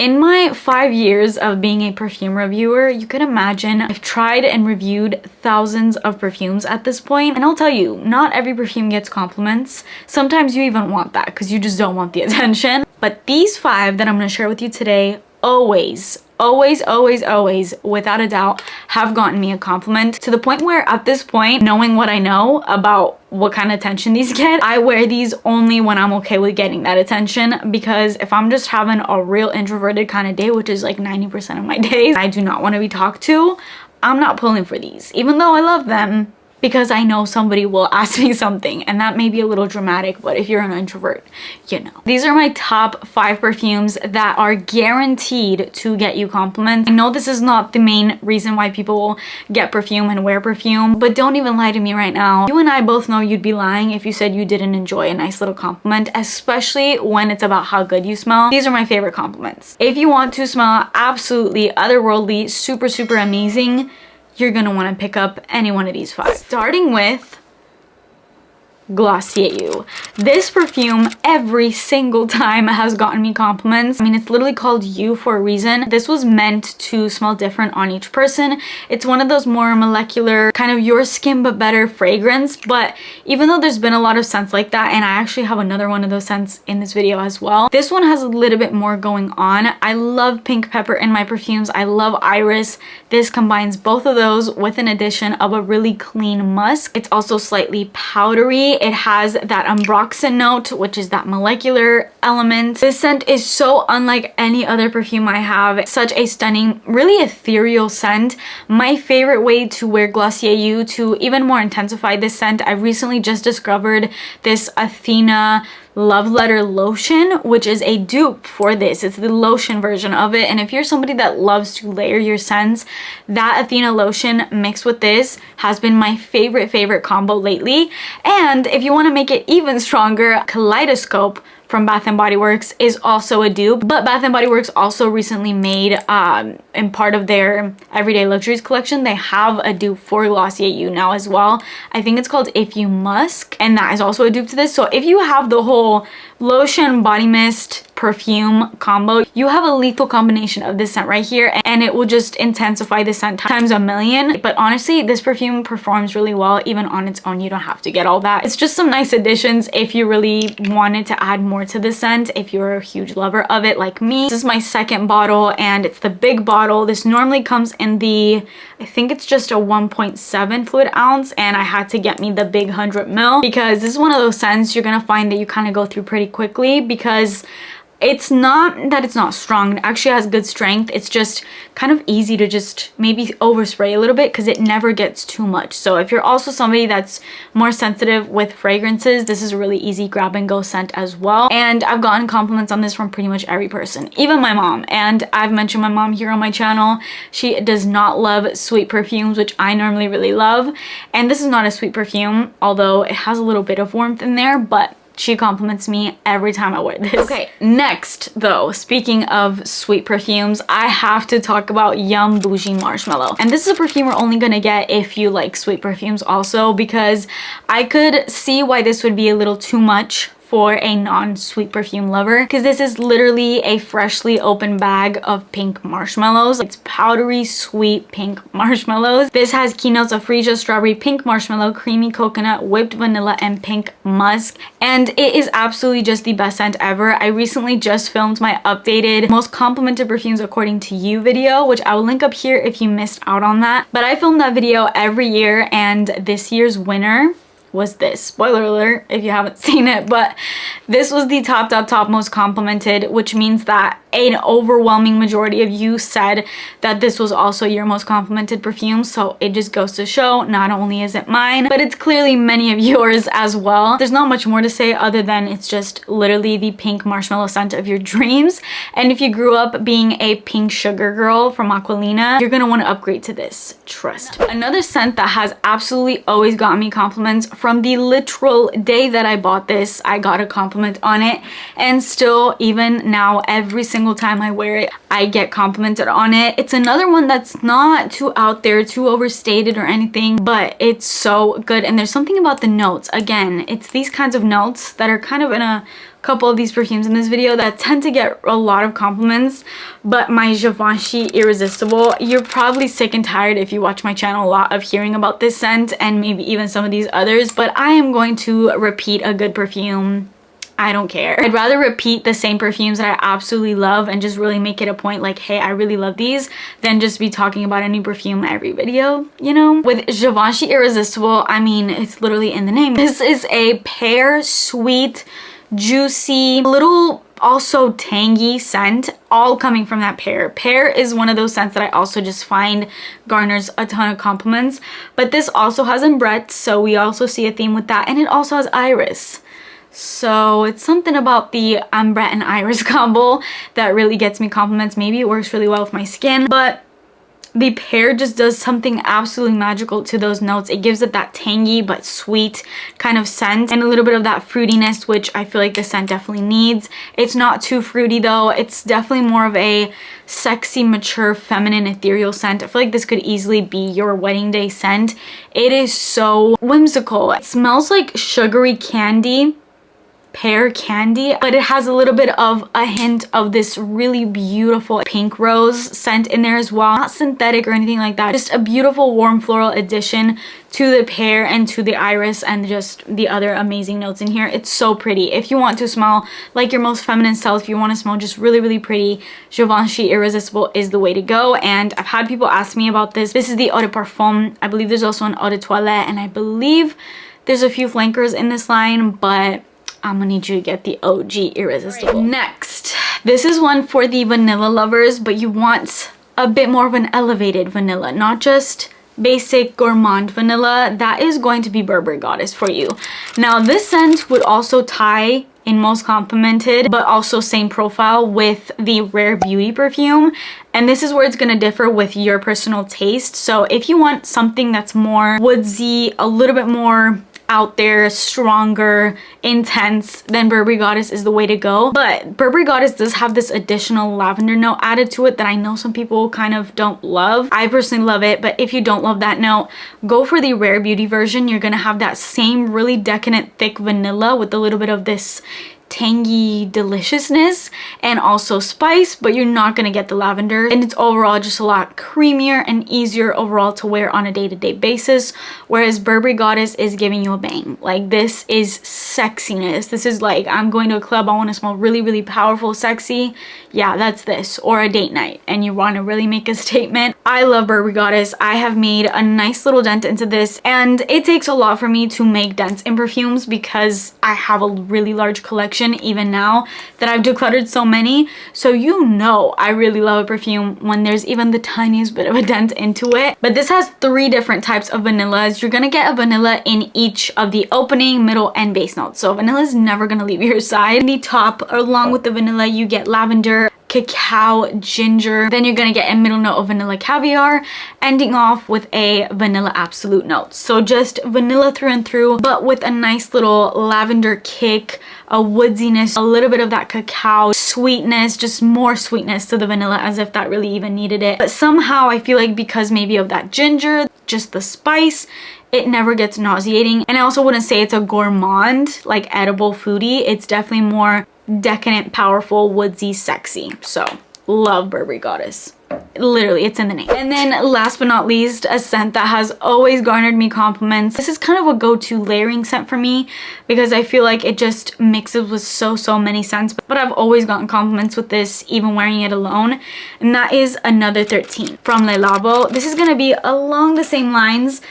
In my 5 years of being a perfume reviewer, you can imagine I've tried and reviewed thousands of perfumes at this point. And I'll tell you, not every perfume gets compliments. Sometimes you even want that because you just don't want the attention. But these 5 that I'm going to share with you today always, without a doubt, have gotten me a compliment, to the point where at this point, knowing what I know about what kind of attention these get, I wear these only when I'm okay with getting that attention, because if I'm just having a real introverted kind of day, which is like 90% of my days, I do not want to be talked to, I'm not pulling for these, even though I love them, because I know somebody will ask me something, and that may be a little dramatic, but if you're an introvert, you know. These are my top 5 perfumes that are guaranteed to get you compliments. I know this is not the main reason why people get perfume and wear perfume, but don't even lie to me right now. You and I both know you'd be lying if you said you didn't enjoy a nice little compliment, especially when it's about how good you smell. These are my favorite compliments. If you want to smell absolutely otherworldly, super amazing, you're gonna want to pick up any one of these 5. Starting with Glossier. This perfume every single time has gotten me compliments. I mean, it's literally called You for a reason. This was meant to smell different on each person. It's one of those more molecular, kind of your skin but better fragrance. But even though there's been a lot of scents like that, and I actually have another one of those scents in this video as well, this one has a little bit more going on. I love pink pepper in my perfumes. I love iris. This combines both of those with an addition of a really clean musk. It's also slightly powdery. It has that ambroxan note, which is that molecular element. This scent is so unlike any other perfume I have. It's such a stunning, really ethereal scent. My favorite way to wear Glossier You to even more intensify this scent, I recently just discovered this Athena Love Letter lotion, which is a dupe for this. It's the lotion version of it, and if you're somebody that loves to layer your scents, that Athena lotion mixed with this has been my favorite combo lately. And if you want to make it even stronger, Kaleidoscope from Bath & Body Works is also a dupe, but Bath & Body Works also recently made, in part of their Everyday Luxuries collection, they have a dupe for Glossier You now as well. I think it's called If You Musk, and that is also a dupe to this. So if you have the whole lotion, body mist, perfume combo, you have a lethal combination of this scent right here, and it will just intensify the scent times a million. But honestly, this perfume performs really well even on its own. You don't have to get all that. It's just some nice additions if you really wanted to add more to the scent, if you're a huge lover of it like me. This is my second bottle, and it's the big bottle. This normally comes in the, I think it's just a 1.7 fluid ounce, and I had to get me the big 100 ml because this is one of those scents you're gonna find that you kind of go through pretty quickly, because it's not that it's not strong. It actually has good strength. It's just kind of easy to just maybe overspray a little bit because it never gets too much. So if you're also somebody that's more sensitive with fragrances, this is a really easy grab and go scent as well. And I've gotten compliments on this from pretty much every person, even my mom. And I've mentioned my mom here on my channel. She does not love sweet perfumes, which I normally really love. And this is not a sweet perfume, although it has a little bit of warmth in there, but she compliments me every time I wear this. Okay, next though, speaking of sweet perfumes, I have to talk about Yum Bougie Marshmallow. And this is a perfume we're only gonna get if you like sweet perfumes also, because I could see why this would be a little too much for a non-sweet perfume lover, because this is literally a freshly opened bag of pink marshmallows. It's powdery sweet pink marshmallows. This has keynotes of freesia, strawberry, pink marshmallow, creamy coconut, whipped vanilla, and pink musk, and it is absolutely just the best scent ever. I recently just filmed my updated most complimented perfumes according to you video, which I will link up here if you missed out on that. But I film that video every year, and this year's winner was this. Spoiler alert if you haven't seen it, but this was the top most complimented, which means that an overwhelming majority of you said that this was also your most complimented perfume. So it just goes to show, not only is it mine, but it's clearly many of yours as well. There's not much more to say other than it's just literally the pink marshmallow scent of your dreams. And if you grew up being a pink sugar girl from Aquilina, you're gonna want to upgrade to this, trust me. Another scent that has absolutely always gotten me compliments, from the literal day that I bought this, I got a compliment on it, and still even now every single time I wear it, I get complimented on it. It's another one that's not too out there, too overstated or anything, but it's so good. And there's something about the notes. Again, it's these kinds of notes that are kind of in a couple of these perfumes in this video that tend to get a lot of compliments, but my Givenchy Irresistible, you're probably sick and tired if you watch my channel a lot of hearing about this scent and maybe even some of these others, but I am going to repeat a good perfume. I don't care. I'd rather repeat the same perfumes that I absolutely love and just really make it a point like, hey, I really love these, than just be talking about a new perfume every video, you know? With Givenchy Irresistible, I mean, it's literally in the name. This is a pear, sweet, juicy, little also tangy scent, all coming from that pear. Pear is one of those scents that I also just find garners a ton of compliments, but this also has ambrette, so we also see a theme with that, and it also has iris. So it's something about the ambrette and iris combo that really gets me compliments. Maybe it works really well with my skin, but the pear just does something absolutely magical to those notes. It gives it that tangy but sweet kind of scent and a little bit of that fruitiness, which I feel like the scent definitely needs. It's not too fruity though. It's definitely more of a sexy, mature, feminine, ethereal scent. I feel like this could easily be your wedding day scent. It is so whimsical. It smells like sugary candy, pear candy, but it has a little bit of a hint of this really beautiful pink rose scent in there as well. Not synthetic or anything like that, just a beautiful warm floral addition to the pear and to the iris and just the other amazing notes in here. It's so pretty. If you want to smell like your most feminine self, if you want to smell just really, really pretty, Givenchy Irresistible is the way to go. And I've had people ask me about this. This is the eau de parfum. I believe there's also an eau de toilette, and I believe there's a few flankers in this line, but I'm gonna need you to get the OG Irresistible. Right. Next, this is one for the vanilla lovers, but you want a bit more of an elevated vanilla, not just basic gourmand vanilla. That is going to be Burberry Goddess for you. Now, this scent would also tie in most complimented, but also same profile with the Rare Beauty perfume. And this is where it's gonna differ with your personal taste. So if you want something that's more woodsy, a little bit more out there, stronger, intense, then Burberry Goddess is the way to go. But Burberry Goddess does have this additional lavender note added to it that I know some people kind of don't love. I personally love it, but if you don't love that note, go for the Rare Beauty version. You're gonna have that same really decadent thick vanilla with a little bit of this tangy deliciousness and also spice, but you're not gonna get the lavender, and it's overall just a lot creamier and easier overall to wear on a day-to-day basis, whereas Burberry Goddess is giving you a bang. Like, this is sexiness. This is like, I'm going to a club, I want to smell really, really powerful, sexy. Yeah, that's this. Or a date night and you want to really make a statement. I love Burberry Goddess. I have made a nice little dent into this, and it takes a lot for me to make dents in perfumes because I have a really large collection even now that I've decluttered so many. So you know I really love a perfume when there's even the tiniest bit of a dent into it. But this has 3 different types of vanillas. You're gonna get a vanilla in each of the opening, middle, and base notes. So vanilla is never gonna leave your side. In the top, along with the vanilla, you get lavender, cacao, ginger. Then you're gonna get a middle note of vanilla caviar, ending off with a vanilla absolute note. So just vanilla through and through, but with a nice little lavender kick, a woodsiness, a little bit of that cacao sweetness, just more sweetness to the vanilla, as if that really even needed it. But somehow I feel like because maybe of that ginger, just the spice, it never gets nauseating. And I also wouldn't say it's a gourmand, like edible foodie. It's definitely more decadent, powerful, woodsy, sexy. So love Burberry Goddess. Literally, it's in the name. And then last but not least, a scent that has always garnered me compliments. This is kind of a go-to layering scent for me because I feel like it just mixes with so many scents, but I've always gotten compliments with this, even wearing it alone, and that is Another 13 from Le Labo. This is gonna be along the same lines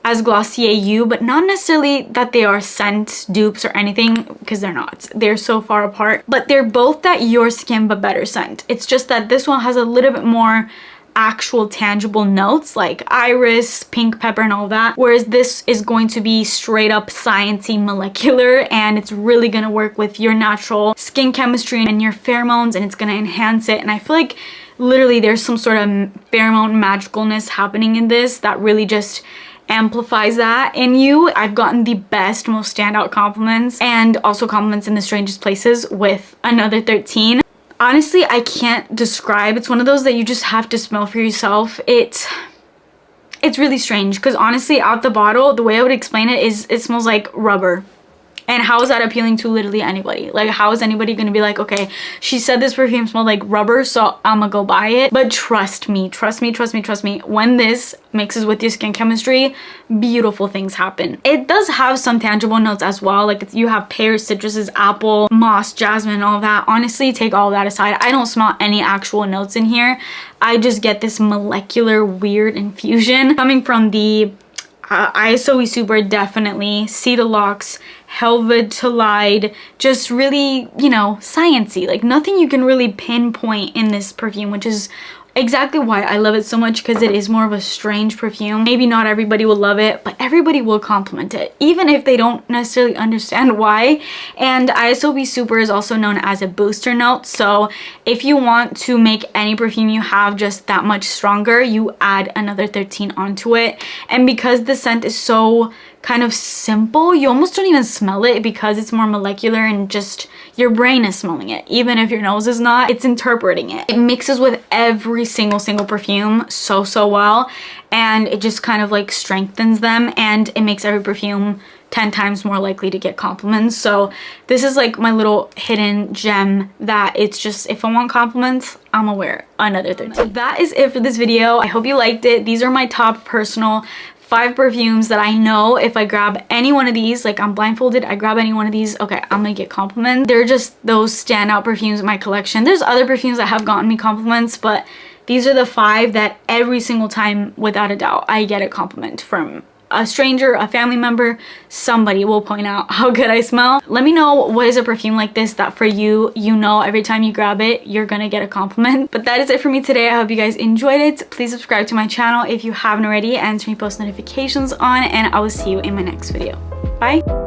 as Glossier You, but not necessarily that they are scent dupes or anything, because they're not. They're so far apart, but they're both that Your Skin But Better scent. It's just that this one has a little bit more actual tangible notes like iris, pink pepper, and all that, whereas this is going to be straight up sciencey molecular, and it's really gonna work with your natural skin chemistry and your pheromones, and it's gonna enhance it. And I feel like literally there's some sort of pheromone magicalness happening in this that really just amplifies that in you. I've gotten the best, most standout compliments, and also compliments in the strangest places with Another 13. Honestly, I can't describe. It's one of those that you just have to smell for yourself. It's really strange because honestly, out the bottle, the way I would explain it is it smells like rubber. And how is that appealing to literally anybody? Like, how is anybody gonna be like, okay, she said this perfume smelled like rubber, so I'm gonna go buy it? But trust me, when this mixes with your skin chemistry, beautiful things happen. It does have some tangible notes as well. Like, you have pears, citruses, apple, moss, jasmine, all of that. Honestly, take all of that aside. I don't smell any actual notes in here. I just get this molecular weird infusion coming from the ISO Super, definitely, Cedalox, Helvetalide, just really, you know, sciencey. Like, nothing you can really pinpoint in this perfume, which is exactly why I love it so much, because it is more of a strange perfume. Maybe not everybody will love it, but everybody will compliment it, even if they don't necessarily understand why. And ISOB Super is also known as a booster note, so if you want to make any perfume you have just that much stronger, you add another 13 onto it. And because the scent is so kind of simple, you almost don't even smell it, because it's more molecular and just your brain is smelling it. Even if your nose is not, it's interpreting it. It mixes with every single perfume so well, and it just kind of like strengthens them, and it makes every perfume 10 times more likely to get compliments. So this is like my little hidden gem that it's just, if I want compliments, I'm gonna wear another 13. That is it for this video. I hope you liked it. These are my top personal 5 perfumes that I know if I grab any one of these, like I'm blindfolded, I grab any one of these, okay, I'm gonna get compliments. They're just those standout perfumes in my collection. There's other perfumes that have gotten me compliments, but these are the 5 that every single time, without a doubt, I get a compliment from a stranger, a family member, somebody will point out how good I smell. Let me know what is a perfume like this that for you, you know every time you grab it, you're gonna get a compliment. But that is it for me today. I hope you guys enjoyed it. Please subscribe to my channel if you haven't already, and turn your post notifications on, and I will see you in my next video. Bye.